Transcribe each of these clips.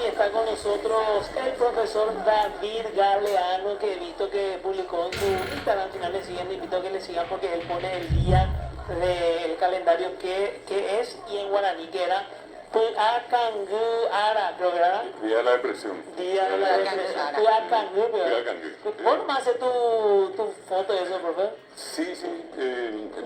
está con nosotros el profesor David Galeano, que he visto que publicó en su Instagram. Si no le siguen, le invito a que le sigan porque él pone el día del calendario que es, y en guaraní que era Puacangu Ara, creo que era. Día de la depresión. Día de la depresión. Puacangu, ¿Vos nomás haces tu foto de eso, profe? Sí,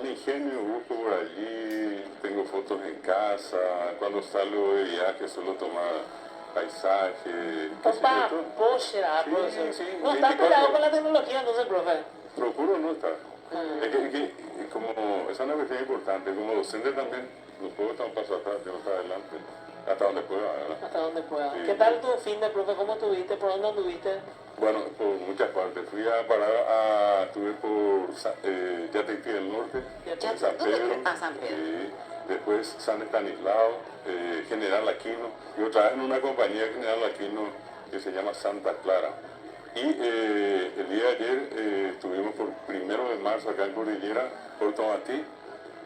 me ingenio, busco por allí, tengo fotos en casa, cuando salgo de viaje suelo tomar paisaje. Opa, pochera, profesor. Sí, No está peleado con la tecnología, entonces, profe. Procuro no estar. Es que como es una cuestión importante, como docente también, no puedo estar un paso atrás, tengo que estar adelante, hasta donde pueda, ¿verdad? Hasta donde pueda. Sí. ¿Qué tal tu fin de, profe? ¿Cómo estuviste? ¿Por dónde anduviste? Bueno, por muchas partes. Fui a parar estuve por Yateití del Norte, Ya, San Pedro. San Pedro. Después San Estanislao, General Aquino, y otra vez en una compañía de General Aquino que se llama Santa Clara. Y el día de ayer estuvimos por 1 de marzo acá en Cordillera, Puerto Matí.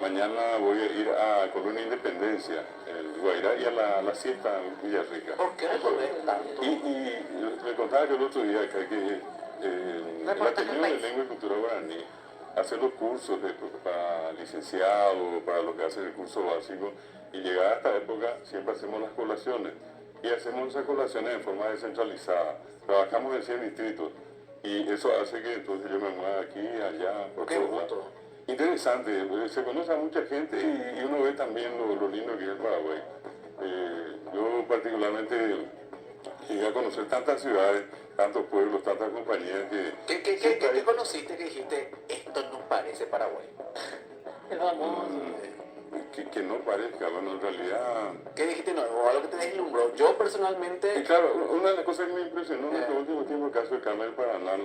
Mañana voy a ir a Colonia Independencia, el Guairá, y a la siesta en Villarrica. ¿Por qué recorrer tanto? Y le contaba yo el otro día que el Ateneo de Lengua y Cultura Guaraní hace los cursos para licenciado, para lo que hacen el curso básico, y llegada a esta época siempre hacemos las colaciones, y hacemos esas colaciones en forma descentralizada. Trabajamos en 100 distritos, y eso hace que entonces yo me mueva aquí, allá, por Qué todos gusto. lados. Interesante, se conoce a mucha gente y uno ve también lo lindo que es el Paraguay. Yo particularmente llegué a conocer tantas ciudades, tantos pueblos, tantas compañías que... ¿Qué conociste que dijiste, esto no parece Paraguay? El famoso. Que no parezca, bueno, en realidad... ¿Qué dijiste? No, o algo que te deslumbró. Yo Y personalmente... claro, una de las cosas que me impresionó en este último tiempo, el caso de Carmen del Paraná,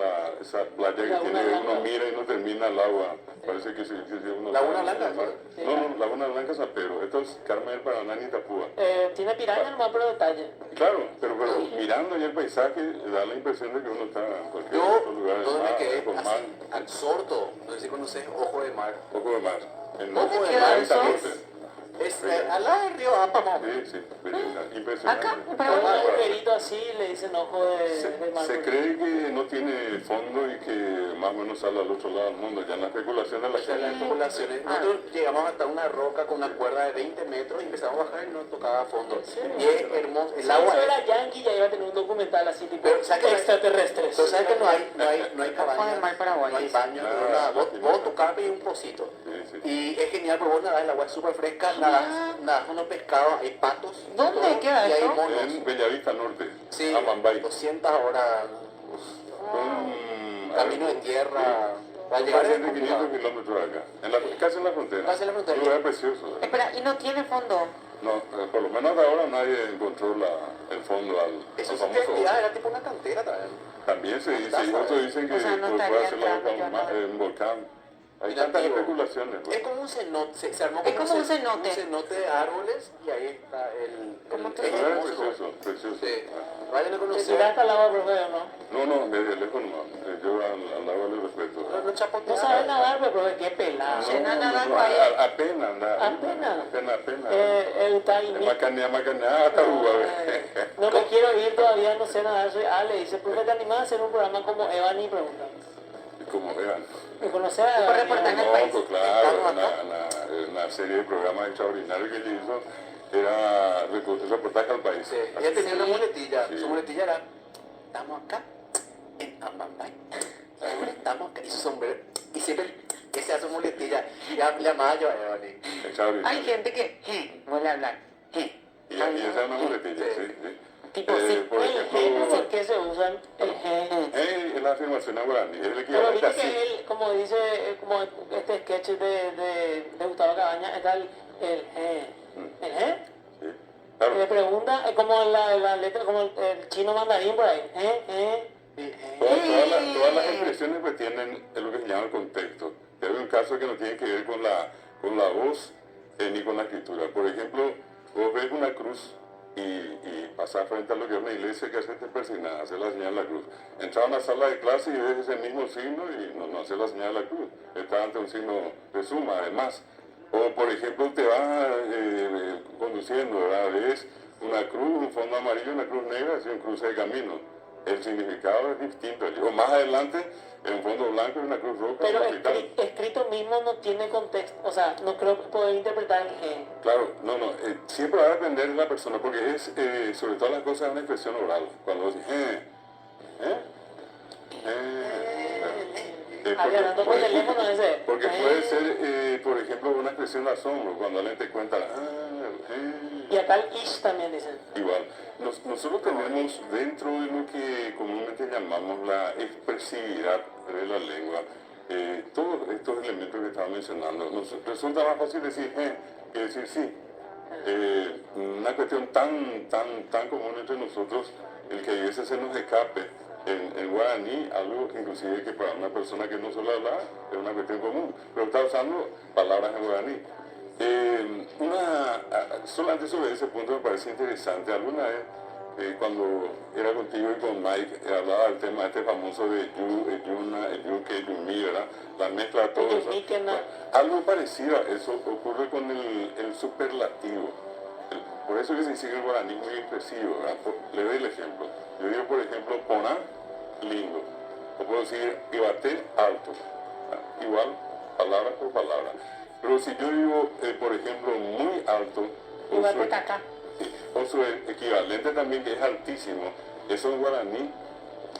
esa playa que Laguna tiene, Blanca. uno mira y no termina el agua, parece que si uno... Laguna está en Blanca, el mar. sí. No, Laguna Blanca, San Pedro, esto es Carmen del Paraná ni Itapúa. Tiene piraña nomás, pero detalle. Claro, pero mirando ya el paisaje, da la impresión de que uno está en cualquier otro lugar, Yo me quedé con mar, así, absorto. No sé si conoces Ojo de Mar. poco de mar. En Ojo de queda Mar eso? es al lado del río Apa, más o menos. Sí, impresionante. Acá, Pero pero un bueno, agujerito así le dicen ojo de mar. Se cree que no tiene fondo y que más o menos sale al otro lado del mundo, ya en la especulación de la o sea, las gente. especulaciones. Nosotros llegamos hasta una roca con una cuerda de 20 metros y empezamos a bajar y no tocaba fondo. Y es hermoso. Si El agua eso es... era Yankee, ya iba a tener un documental así tipo Pero, ¿sabes qué? extraterrestres. Pero sabes que no hay cabañas, Ojo de Mar Paraguay. no hay baños, Nada, nada. no, Vos tu carpa y un pocito. Sí. Y es genial porque vos nadás, el agua es súper fresca, nadás con los pescados, hay patos. ¿Dónde todo, queda y hay eso? monos. En Bellavista Norte, Sí, Amambay. 200 horas, camino de tierra, para llegar Casi es 500 complicado. kilómetros de acá, casi en la frontera. Casi en la frontera. Un lugar precioso. Espera, ¿y no tiene fondo? No, por lo menos hasta ahora nadie encontró el fondo al Eso sí famoso. era tipo una cantera también. También se dice, y otros dicen que O sea, no puede estaría ser entrando un volcán. Hay Mira, tantas digo, especulaciones. pues. Es como un cenote, se armó Es como un cenote. un cenote de árboles y ahí está ¿Cómo te el Es hermoso. precioso, precioso. Sí. Vayan a ¿Te conocer. tiraste al agua, profe, o no? No, desde lejos no. Yo al agua le respeto. No chapotear. No sabes nadar, pero profe, qué pelado. Apenas andar. Apenas. Apenas. Está ahí. Macanea, hasta Uruguay. No me quiero ir todavía, no sé nadar, soy Ale. Dice, profe, ¿te animás a hacer un programa como Evan y pregunta? Como vean. ¿Me conoces a Tipo reportaje en el No, país. pues claro, Estamos una serie de programas extraordinarios que ella hizo era reportaje al país. Sí, ella tenía una muletilla. Sí. Su muletilla era: estamos acá en Amambay. Estamos acá. Y su sombrero. Y siempre ese hace muletilla. Ya le llamaba yo a Evani. Extraordinario. Hay gente que vuelve a hablar. Y esa es una muletilla, sí. Tipo, sí. Por ejemplo, ¿Por qué se usan el es la afirmación a guaraní, es el Pero equivalente viste a sí. que él, como dice, como este sketch de Gustavo Cabañas, está el Sí, claro. le pregunta, como la letra, como el chino mandarín por ahí, Todas las expresiones pues tienen lo que se llama el contexto. Y hay un caso que no tiene que ver con la voz ni con la escritura. Por ejemplo, vos ves una cruz y pasas frente a lo que es una iglesia, que haces persignar, hacer la señal de la cruz. Entras a una sala de clase y ves ese mismo signo y no haces la señal de la cruz. Está ante un signo de suma, además. O, por ejemplo, te vas conduciendo, ¿verdad? Ves una cruz, un fondo amarillo, una cruz negra, es un cruce de camino. El significado es distinto. O más adelante, en un fondo blanco y una cruz roja. Pero un hospital. escrito mismo no tiene contexto, o sea, no creo poder interpretar el G. Claro, siempre va a depender de la persona, porque es, sobre todas las cosas, una expresión oral. Cuando dices, Hablando por teléfono ese. porque puede ser, por ejemplo, una expresión de asombro, cuando alguien te cuenta, Y acá el ish también dicen. igual. Nosotros tenemos dentro de lo que comúnmente llamamos la expresividad de la lengua, todos estos elementos que estaba mencionando. Nos resulta más fácil decir que decir sí. Una cuestión tan común entre nosotros, el que a veces se nos escape en guaraní, algo inclusive que para una persona que no suele hablar es una cuestión común, pero está usando palabras en guaraní. Solamente sobre ese punto me parece interesante. Alguna vez, cuando era contigo y con Mike, hablaba del tema este famoso de yu, yuna, yuke, yumi, ¿verdad? La mezcla de todo eso. Algo parecido a eso ocurre con el superlativo. Por eso que se dice que el guaraní es muy expresivo, ¿verdad? Le doy el ejemplo. Yo digo, por ejemplo, poná, lindo. O puedo decir, ibate, alto. ¿Verdad? Igual, palabra por palabra. Pero si yo digo, por ejemplo, muy alto, o su equivalente también, que es altísimo, eso en guaraní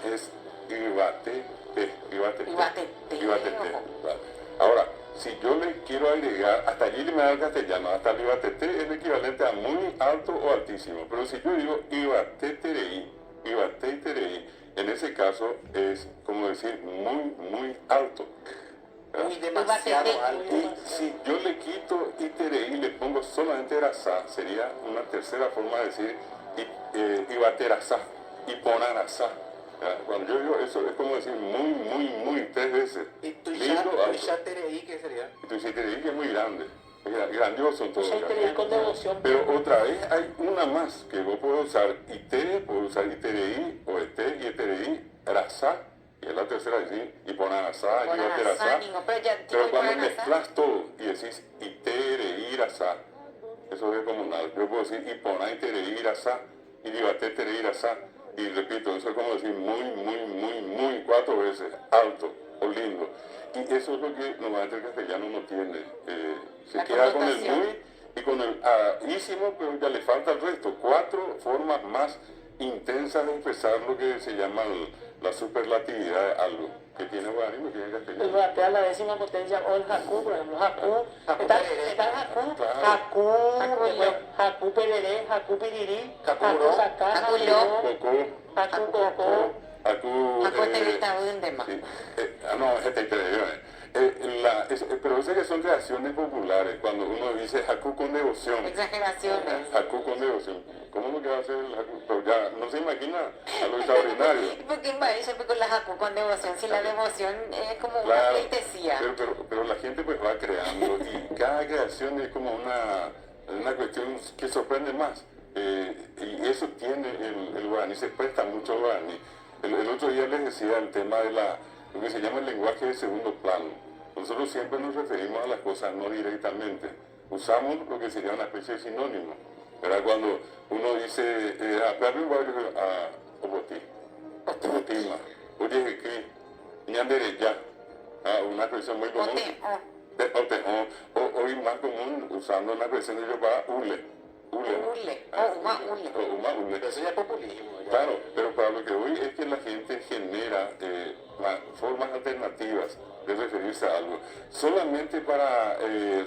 es ibate, ibate. Ahora, si yo le quiero agregar, hasta allí me da el castellano, hasta el ibatete es el equivalente a muy alto o altísimo. Pero si yo digo ibate tereí, en ese caso es como decir muy alto. Muy demasiado alto. Y si yo le quito itereí y le pongo solamente erasá, sería una tercera forma de decir ibaterasá y ponarasá. Cuando yo digo eso es como decir muy, 3 veces. ¿Y tu Lindo, ya tereí qué sería? Y tu tereí que es muy grande. Grandioso en todo caso. Con devoción. Pero otra vez hay una más que vos podés usar ite, puedo usar itereí o ete y etereí, rasá. Y es la tercera decir, y ponarasá, y ibaterasá. Pero cuando mezclas todo y decís itereirasá, eso es comunal. Yo puedo decir iponá itereirasá, y ibatetereirasá. Y repito, eso es como decir muy 4 veces, alto o lindo. Y eso es lo que normalmente el castellano no tiene. Se queda con el muy y con el ísimo, pero ya le falta el resto. 4 formas más intensas de expresar lo que se llama la superlatividad de algo que tiene guaraní, que tiene castellano. El ratea la 10ª potencia, o el Hakú, por ejemplo, Hakú. Está el Hakú pereré, Hakú pirirí, Hakú sacá, Hakú cocó. Pero esas que son creaciones populares, cuando uno dice Hakú con devoción. Exageraciones. Hakú con devoción. ¿Cómo es lo que va a hacer el Hakú? Pero ya no se imagina a lo extraordinario. Porque parece con la Hakú con devoción, si la devoción es como una Claro, pleitesía. pero la gente pues va creando y cada creación es como una cuestión que sorprende más. Y eso tiene el guaraní, se presta mucho al guaraní. El otro día les decía el tema de lo que se llama el lenguaje de segundo plano. Nosotros siempre nos referimos a las cosas no directamente. Usamos lo que sería una especie de sinónimo. ¿Verdad? Cuando uno dice, opoti, otima, oye, que ñandere ya, una expresión muy común. Hoy más común usando una expresión que yo para ule. Pero eso ya es populismo. Claro, pero para lo que voy es que la gente genera formas alternativas de referirse a algo. Solamente para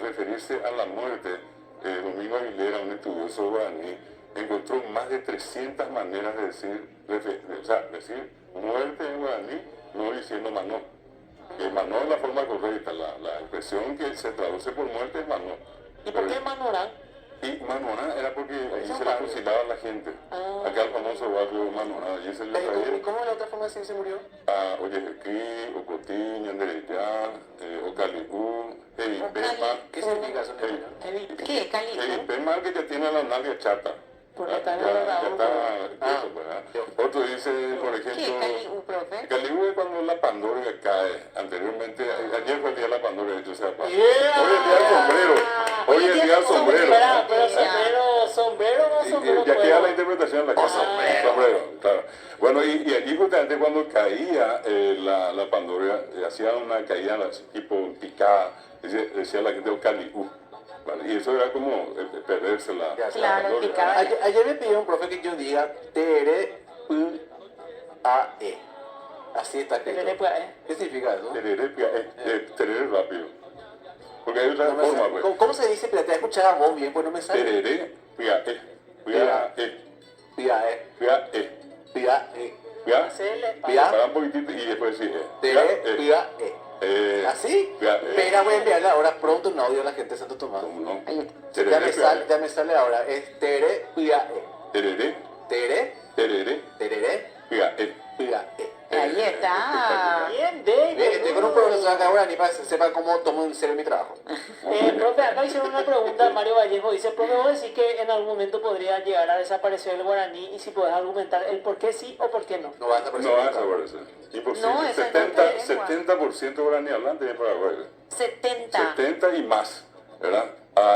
referirse a la muerte, Domingo Aguilera, un estudioso guaraní, encontró más de 300 maneras de decir muerte en guaraní, no diciendo manó. Manó es la forma correcta, la expresión que se traduce por muerte es manó. ¿Y por qué Manorán? Y Manoná era porque ahí se le fusilaba a la gente. Acá el famoso barrio Manoná, allí se le traía. ¿Y cómo es la otra forma de decir se murió? Oyejequí, Ocotí, Ñandereyá, Ocalipú, Heipema. ¿Qué significa eso? ¿Qué? ¿Cali? Heipema que ya tiene la nalga chata. Porque está en Otro dice, por ejemplo, ¿Qué? ¿Cali, profe? Calibú es cuando la Pandora cae. Anteriormente, ayer fue el día de la Pandora, de hecho sea paso. Yeah. Hoy el día del sombrero. Hoy el día del sombrero. Pero sombrero o sombrero Ya puede Bueno, y allí justamente cuando caía la Pandora, hacía una caída tipo picada, decía la gente Ocaliú, ¿vale? Y eso era como perderse la Claro, Pandora. picada. Ayer me pidió un profe que yo diga Tere U-A-E. Así está escrito. Tereré, pues, ¿Qué significa eso? Tereré rápido. Porque hay otra No me forma, sale. pues. ¿Cómo se dice? Pero te escuchar a vos bien, pues no me sale. Tereré, Pia, hacerle Pia. Para un poquitito y después sí. Tere, Pia, ¿Así? Pia, Espera, voy a enviarle ahora pronto un audio a la gente de Santo Tomás. ¿Cómo no? Ya me sale ahora. Es Tere, Pia, Tereré, Tere, tereré, Tereré, Pia, Pia, Ahí está. bien, David. Bien, estoy con un profesor acá ahora ni para que sepa cómo tomo en serio mi trabajo. Profe, acá hicieron una pregunta, Mario Vallejo dice, profe, vos decís que en algún momento podría llegar a desaparecer el guaraní y si podés argumentar el por qué sí o por qué no. No va a desaparecer. No va a nunca. desaparecer. Imposible. No, eso es golpe de lengua. 70% guaraní hablante en Paraguay. 70. 70 y más, ¿verdad?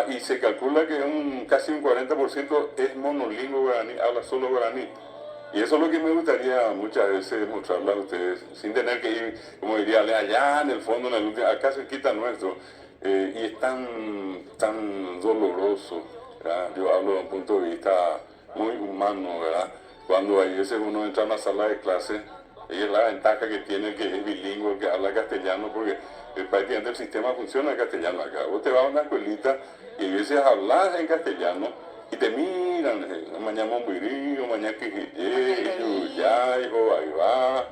Y se calcula que casi un 40% es monolingüe guaraní, habla solo guaraní. Y eso es lo que me gustaría muchas veces mostrarle a ustedes, sin tener que ir, como diría, allá en el fondo, en el último, acá cerquita nuestro. Y es tan doloroso, ¿verdad? Yo hablo de un punto de vista muy humano, ¿verdad? Cuando hay veces uno entra a una sala de clase, y es la ventaja que tiene que es bilingüe, que habla castellano, porque prácticamente el sistema funciona en castellano acá. Vos te vas a una escuelita y a veces hablas en castellano y te miran, mañana mombirío, mañana quejillé, ya, hijo, ahí va.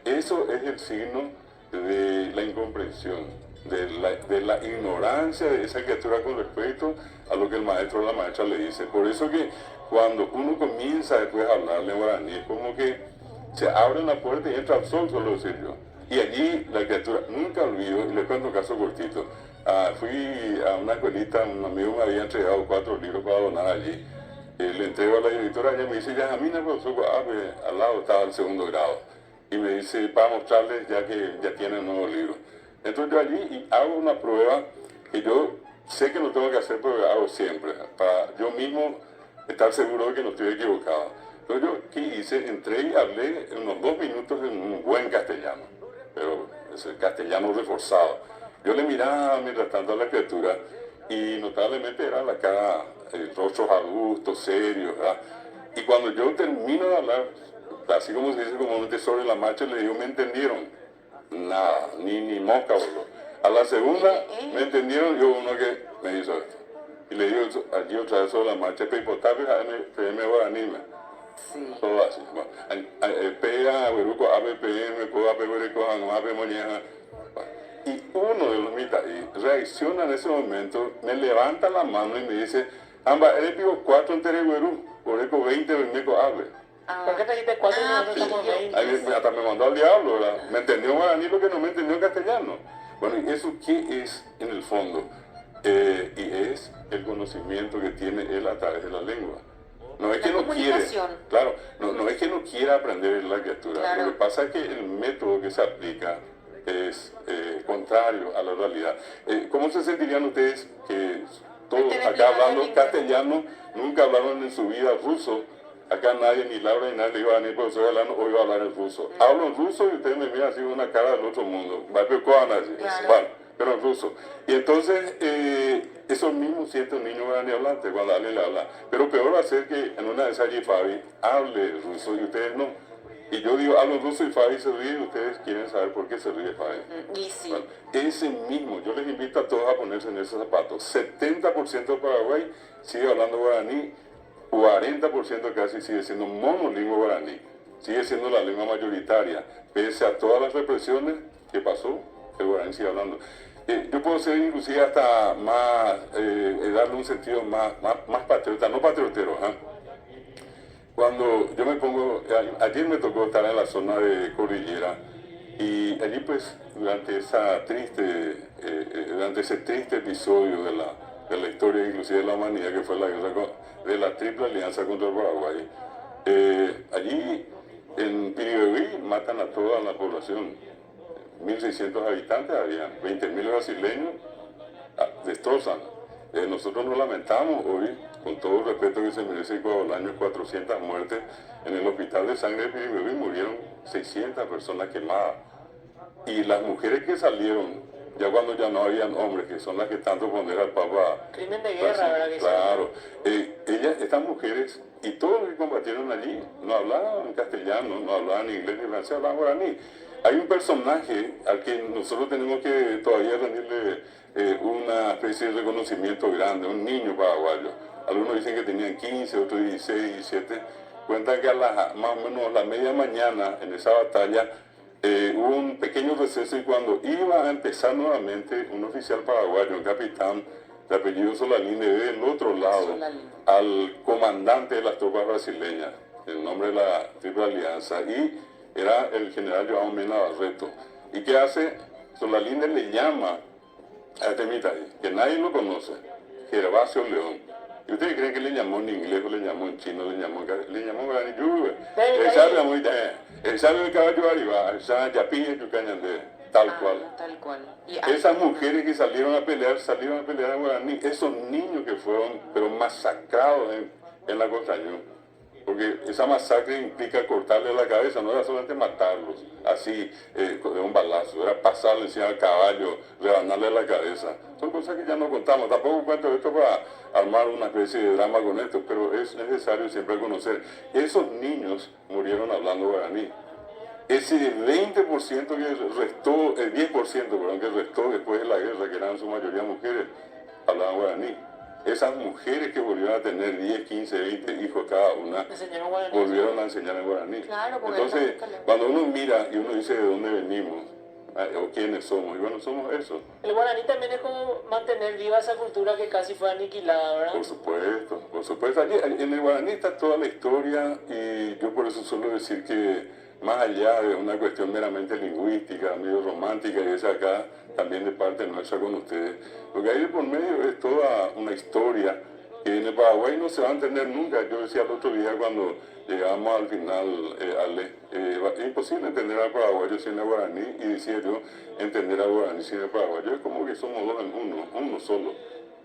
Eso es el signo de la incomprensión, de la ignorancia de esa criatura con respecto a lo que el maestro o la maestra le dice. Por eso que cuando uno comienza después a hablarle guaraní, es como que se abre la puerta y entra al sol, suelo decir yo. Y allí la criatura, nunca olvido, y le cuento un caso cortito. Fui a una escuelita, un amigo me había entregado 4 libros para donar allí. Le entrego a la directora, ella me dice, ya, a mí no, profesor, al lado estaba el 2º grado. Y me dice, para mostrarles ya que ya tienen nuevos libros. Entonces yo allí y hago una prueba que yo sé que lo tengo que hacer, pero hago siempre, para yo mismo estar seguro de que no estoy equivocado. Entonces yo, ¿qué hice? Entré y hablé unos 2 minutos en un buen castellano, pero es el castellano reforzado. Yo le miraba mientras tanto a la criatura y notablemente era la cara, rostros adultos, serios, ¿verdad? Y cuando yo termino de hablar, así como se dice comúnmente sobre la marcha, le digo, ¿me entendieron? Nada, ni mosca voló. A la segunda, ¿me entendieron? Yo uno que me hizo esto. Y le digo allí otra vez sobre la marcha, Peipotape, PM Guaranime. Sí. Todo así. Pega, Hueruco, ABPM, Coa, Peguereco, Anguape, Moñeja. Y uno de los mitad reacciona en ese momento, me levanta la mano y me dice, Amba, eres pico 4 en Tereguerú, por eco 20 en Meco Ave. ¿Por qué te dijiste 4 y nosotros estamos 20? Hasta me mandó al diablo, ¿verdad? Me entendió en guaraní lo que no me entendió en castellano. Bueno, ¿y eso qué es en el fondo? Y es el conocimiento que tiene él a través de la lengua. No es que no quiere, claro, no es que no quiera aprender la criatura. Claro. Lo que pasa es que el método que se aplica es contrario a la realidad. ¿Cómo se sentirían ustedes que todos acá hablando castellano, nunca hablaron en su vida ruso? Acá nadie, ni Laura ni nadie le iba a venir profesor hablando, hoy va a hablar en ruso. Hablo en ruso y ustedes me miran así con una cara del otro mundo. Bueno, pero en ruso. Y entonces, eso mismo siente un niño guaraní hablante cuando alguien le habla. Pero peor va a ser que en una de esas Fabi hable ruso y ustedes no. Y yo digo, hablo ruso y Fabi se ríe y ustedes quieren saber por qué se ríe Fabi. Y sí. Bueno, ese mismo, yo les invito a todos a ponerse en esos zapatos. 70% de Paraguay sigue hablando guaraní, 40% casi sigue siendo monolingüe guaraní. Sigue siendo la lengua mayoritaria. Pese a todas las represiones que pasó, el guaraní sigue hablando. Yo puedo ser inclusive hasta más, darle un sentido más patriota, no patriotero, ¿eh? Cuando yo me pongo, ayer me tocó estar en la zona de Cordillera y allí pues durante ese triste episodio de la historia inclusive de la humanidad que fue la guerra de la Triple Alianza contra el Paraguay, allí en Piribebuy matan a toda la población, 1.600 habitantes habían, 20.000 brasileños, destrozan. Nosotros nos lamentamos hoy, con todo el respeto que se merece Ecuador, años 400 muertes. En el hospital de sangre de Piribebuy murieron 600 personas quemadas. Y las mujeres que salieron, ya cuando ya no habían hombres, que son las que tanto pondera al Papa. Crimen de guerra, ¿verdad que sí? Claro. Estas mujeres y todos los que combatieron allí no hablaban castellano, no hablaban inglés ni francés, hablaban guaraní. Hay un personaje al que nosotros tenemos que todavía rendirle una especie de reconocimiento grande, un niño paraguayo. Algunos dicen que tenían 15, otros 16, 17. Cuentan que más o menos a la media mañana en esa batalla hubo un pequeño receso y cuando iba a empezar nuevamente un oficial paraguayo, un capitán de apellido Solalín, le ve del otro lado al comandante de las tropas brasileñas, el nombre de la Triple Alianza, y era el general João Mena Barreto. ¿Y qué hace? Solalín le llama a este militar, que nadie lo conoce, Gervasio León. ¿Y ustedes creen que le llamó en inglés o le llamó en chino, le llamó en guaraní? El sabe el caballo arriba, el sabe yapilla yucañandé, tal cual. Tal cual. Esas mujeres que salieron a pelear en guaraní, esos niños que fueron, pero masacrados en la Costañón. Porque esa masacre implica cortarle la cabeza, no era solamente matarlos, así, de un balazo, era pasarle encima al caballo, rebanarle la cabeza. Son cosas que ya no contamos, tampoco cuento esto para armar una especie de drama con esto, pero es necesario siempre conocer. Esos niños murieron hablando guaraní. Ese 20% que restó, el 10% perdón, que restó después de la guerra, que eran en su mayoría mujeres, hablaban guaraní. Esas mujeres que volvieron a tener 10, 15, 20 hijos cada una, volvieron a enseñar en guaraní. Claro, entonces, cuando uno mira y uno dice de dónde venimos, o quiénes somos, y bueno, somos eso. El guaraní también es como mantener viva esa cultura que casi fue aniquilada, ¿verdad? Por supuesto, por supuesto. Allí, en el guaraní está toda la historia y yo por eso suelo decir que más allá de una cuestión meramente lingüística, medio romántica, y es acá también de parte nuestra con ustedes, lo que hay de por medio es toda una historia que en el Paraguay no se va a entender nunca. Yo decía el otro día cuando llegamos al final, es imposible entender al paraguayo sin el guaraní, y decía yo, entender al guaraní sin el paraguayo es como que somos dos en uno solo,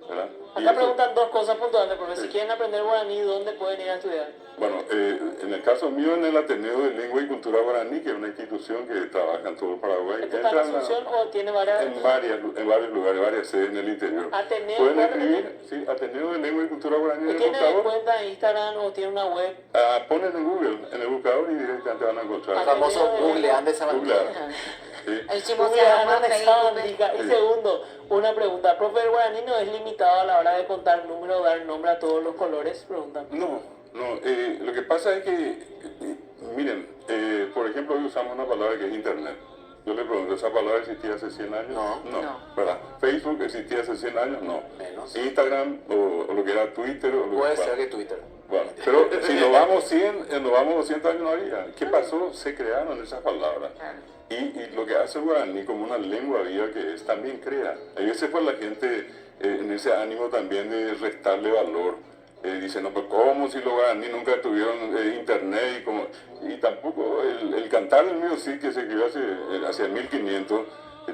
¿verdad? Acá preguntan dos cosas puntuales, porque si quieren aprender guaraní, ¿dónde pueden ir a estudiar? Bueno, en el caso mío, en el Ateneo de Lengua y Cultura Guaraní, que es una institución que trabaja en todo el Paraguay. ¿Esto está en Asunción o tiene varias? En varios lugares, varias sedes en el interior. ¿Ateneo? Pueden escribir, sí, Ateneo de Lengua y Cultura Guaraní. ¿Tiene cuenta en Instagram o tiene una web? Ponen en Google, en el buscador, y directamente van a encontrar. El famoso Googlean de Sabantica. Sí. El chismoseado de Sabantica. Y segundo, una pregunta. Profe, ¿el guaraní no es limitado a la hora de contar números, dar nombre a todos los colores? Preguntan. No, lo que pasa es que, miren, por ejemplo, hoy usamos una palabra que es Internet. Yo le pregunto, ¿esa palabra existía hace 100 años? No. ¿Verdad? ¿Facebook existía hace 100 años? No. Menos. ¿Instagram o lo que era Twitter? O lo Puede que ser que Twitter. Bueno, pero si nos vamos 200 años no había. ¿Qué pasó? Se crearon esas palabras. Y lo que hace el guaraní como una lengua viva que es, también crea. A veces pues la gente en ese ánimo también de restarle valor, dice, no, pues ¿cómo si los guaraní nunca tuvieron internet? Y tampoco el cantar del mío sí, que se escribió hacia 1500,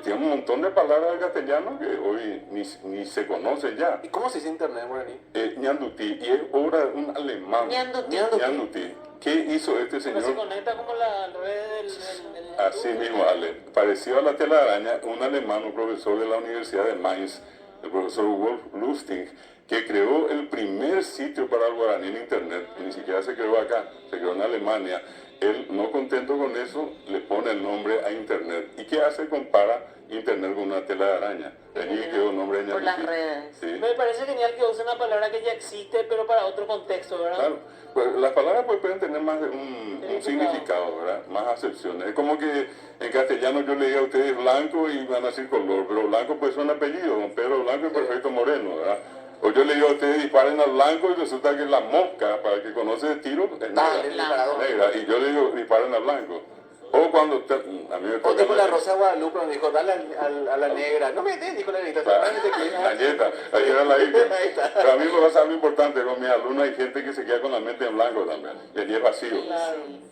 tiene un montón de palabras del castellano que hoy ni se conocen ya. ¿Y cómo se dice internet en guaraní? Ñandutí, y es obra de un alemán. Ñandutí. ¿Qué hizo este señor? Se conecta como la red del Así mismo, Ale. Parecido a la telaraña, un alemán, un profesor de la Universidad de Mainz, el profesor Wolf Lustig, que creó el primer sitio para el guaraní en Internet, que ni siquiera se creó acá, se creó en Alemania. Él, no contento con eso, le pone el nombre a Internet. ¿Y qué hace? Compara Internet con una tela de araña. Allí quedó el nombre de por Ñandutí. las redes. Sí. Me parece genial que use una palabra que ya existe, pero para otro contexto, ¿verdad? Claro, pues las palabras pues, pueden tener más de un significado, ¿verdad? Más acepciones. Es como que en castellano yo le diga a ustedes blanco y van a decir color, pero blanco pues es un apellido, don Pedro Blanco es perfecto moreno, ¿verdad? O yo le digo a ustedes disparen al blanco y resulta que la mosca, para el que conoce de tiro, es negra. Y yo le digo disparen al blanco. O cuando a mí me O tipo la Rosa Guadalupe donde dijo, dale a la negra. No me des, dijo la negrita. Ahí era la isla. Pero a mí me pasa algo importante, con mis alumnos hay gente que se queda con la mente en blanco también, y allí es vacío.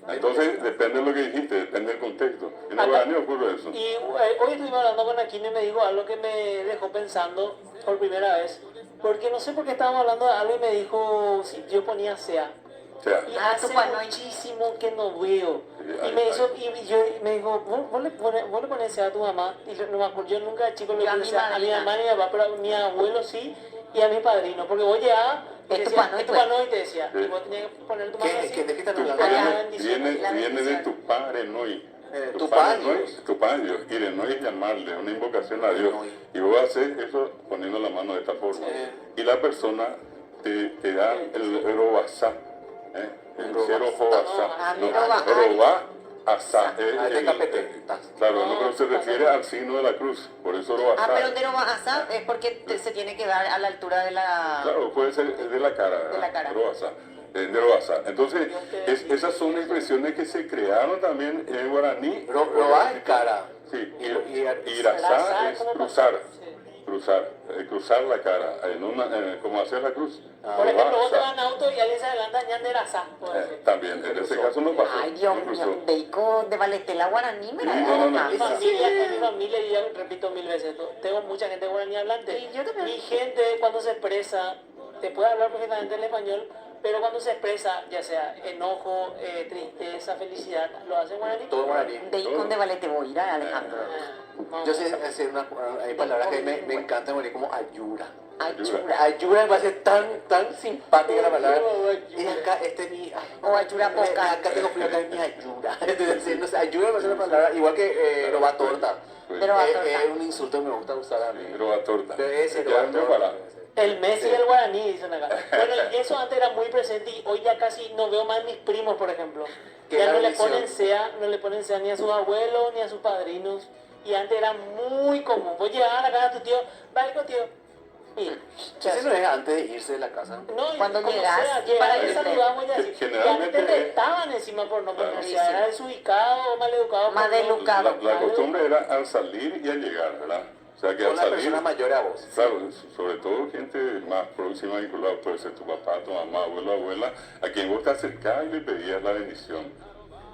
Entonces depende de lo que dijiste, depende del contexto. En el guaraní ocurre eso. Y hoy estuvimos hablando con Aquino y me dijo algo que me dejó pensando por primera vez. porque no sé por qué estábamos hablando de algo y me dijo si yo ponía sea. O sea, Y Ah, hace Tupanoy. muchísimo que no veo. Sí, Y me hizo, y yo me dijo, vos le pones sea a tu mamá. Y yo, no me acuerdo, yo nunca de chico le Yo a puse mi sea a mi madrina. mamá ni a mi papá, pero a mi abuelo sí, y a mi padrino. Porque vos llegabas y Es decía, Tupanoy, es pues. Tupanoy, te decía. Sí. Y vos tenías que poner tu mano así. ¿De qué están tu hablando? Ah, viene, bendiciones, la viene de bendición. tu padre Noy. Tu padre. Tu padre, y de Noy es llamarle, una invocación a Dios. Noy. Y vos haces eso poniendo la mano de esta forma. Y la persona te da el robasá. El cero Ah, jobasá. mi No, roba- robá asá. Ah, este capete. Claro, no, pero se refiere al signo de la cruz. Por eso Ah, robasá. pero de Robajasa es porque se tiene que dar a la altura de la... Claro, puede ser de la cara, ¿verdad? De la cara. De Roasa. Entonces, esas son expresiones que se crearon también en guaraní. Robar es cara. Sí, Y irazá es ¿cómo cruzar, Sí. cruzar la cara, como hacer la cruz. Por ejemplo, vos te Robasá. vas en auto y alguien se adelanta, ñanderasa. También, en ese caso no pasó. Ay, Dios no cruzó. mío, Beico de Valetela Guaraní, ¿verdad? Sí, no. En mi familia, y ya repito 1000 veces esto, tengo mucha gente guaraní hablante. Sí, yo también. Mi gente cuando se expresa, te puede hablar perfectamente el español, pero cuando se expresa, ya sea enojo, tristeza, felicidad, lo hace en guaraní. todo guaraní. Beico de Valete Boira, Alejandro. No, Yo sé hacer hay palabras que me encantan guaraní como ayura. Ayura. Ayura me parece tan simpática la palabra. Y acá, mi... O ayura poca. Acá tengo frío, acá es mi ayura. Entonces, no sé, ayura me parece una palabra, igual que roba torta. Pero va a torta. Es un insulto que me gusta usar a mí. Roba torta. Pero ese Ya, roba yo para. torta. El Messi y el guaraní, dicen acá. Bueno, eso antes era muy presente y hoy ya casi no veo más a mis primos, por ejemplo. Que Ya la no le bendición. ponen sea, no le ponen sea ni a sus abuelos ni a sus padrinos. Y antes era muy común. Vos llegabas a la casa de tu tío, vaya con tío. Y, Ese no es antes de irse de la casa. no, y Cuando como llegas, sea, para llegabas y irte. saludamos y así. Y Generalmente antes te estaban encima por no Claro. poner sea. Era desubicado, maleducado. Más por no- delucado. La costumbre era al salir y al llegar, ¿verdad? O sea que Con al la salir, persona mayor a vos. claro, sobre todo gente más próxima vinculada, puede ser tu papá, tu mamá, abuelo, abuela, a quien vos te acercabas y le pedías la bendición.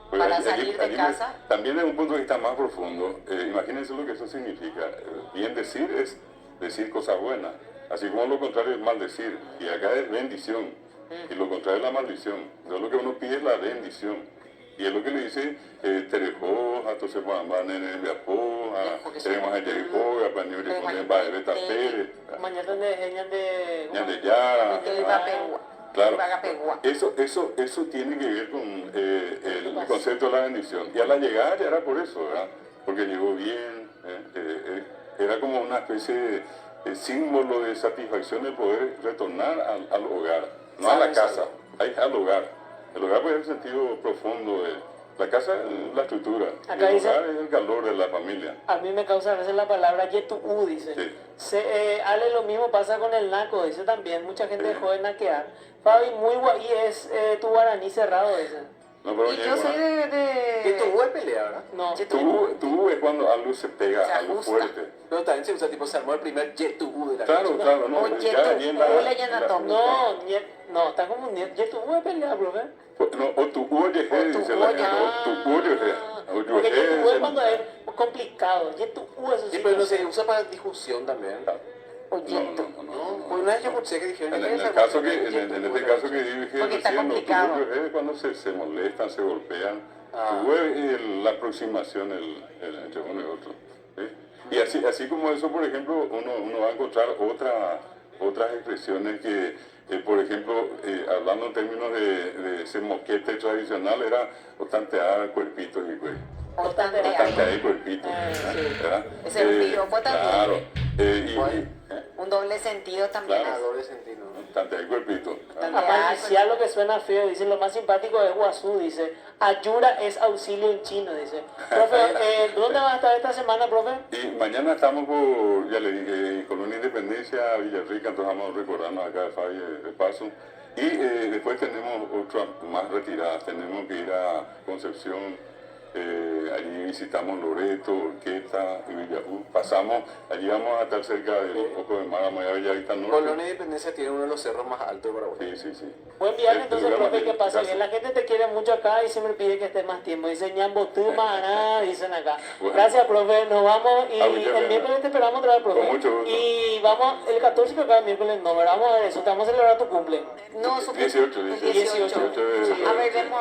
Pues Para salir de casa. También desde un punto de vista más profundo, imagínense lo que eso significa. Bien decir es decir cosas buenas, así como lo contrario es maldecir, y acá es bendición, y lo contrario es la maldición. Entonces lo que uno pide es la bendición. Y es lo que le dice, Terejó, a tu semana, nene, viapó, a tenemos a Yeripó, a Pañuri, con Baebeta Pérez, Mañana de Ñan de... Ñande Yara. Que iba a Pegua. Claro, Iba a Pegua. eso tiene que ver con el concepto de la bendición. Y a la llegada ya era por eso, ¿verdad? Porque llegó bien, era como una especie de símbolo de satisfacción de poder retornar al hogar, no a la casa, al hogar. El hogar puede ser el sentido profundo de la casa, es la estructura, y Acá el dice- hogar es el calor de la familia. A mí me causa a veces la palabra yetuú, dice. Sí. Ale, lo mismo pasa con el naco, dice también. Mucha gente dejó de naquear. Fabi, muy guay, es tu guaraní cerrado, dice. No, pero Y yo soy Que tu de... web pelea, ¿verdad? No, tú es cuando algo se pega, Se algo ajusta. fuerte. Pero también se usa tipo, se armó el primer yetubu de la Claro, canción. claro, no. Oye, ya tú, allí en ¿cómo le llaman a Tom? no, está como yetuú de pelea, profe. No, o tu oye, dice la gente, o tu oye, Porque yetuú es cuando es complicado. Yetuú, eso Sí, sí. pero no yo sé. se usa para discusión también. Oye, tú. No, pues una vez yo escuché que dijeron En que este caso que dije Porque está recién, complicado. tu oye es cuando se molestan, se golpean. Ah. Tu oye es la aproximación entre uno y otro. ¿sí? Y así como eso, por ejemplo, uno va a encontrar otras expresiones que, por ejemplo, hablando en términos de ese moquete tradicional, era otantear cuerpitos y cuerpos. Otantear. Otantear y cuerpitos. sí. ¿verdad? Ese es un piropo también. Claro. Un doble sentido también. Claro. a doble sentido. Otantear y cuerpito. Amaliciar lo que suena feo, dice lo más simpático es guazú, dice. Ayura es auxilio en chino, dice. Profe, ¿dónde vas a estar esta semana, profe? Y mañana estamos por, ya le dije, Colonia Independencia, Villarrica, entonces vamos a recordarnos acá de Falle de paso. Y después tenemos otras más retiradas, tenemos que ir a Concepción, Allí visitamos Loreto, Orqueta y Villafú. Pasamos, allí vamos a estar cerca de un poco de Maramoya, Bellavista Norte. Colonia Independencia tiene uno de los cerros más altos de Paraguay. Sí, sí, sí. Buen viaje, Sí, entonces, programa profe, que de pase casa. bien. La gente te quiere mucho acá y siempre pide que estés más tiempo. Dicen Ñambotuma, nada, dicen acá. Bueno. Gracias, profe. Nos vamos y Ah, muchas el gracias. miércoles te esperamos otra vez, profe. Con mucho gusto. Y vamos, el 14 creo que el miércoles no, ¿verdad? Vamos a ver eso. Te vamos a celebrar tu cumple. No, su 18, 18. de A ver, vemos.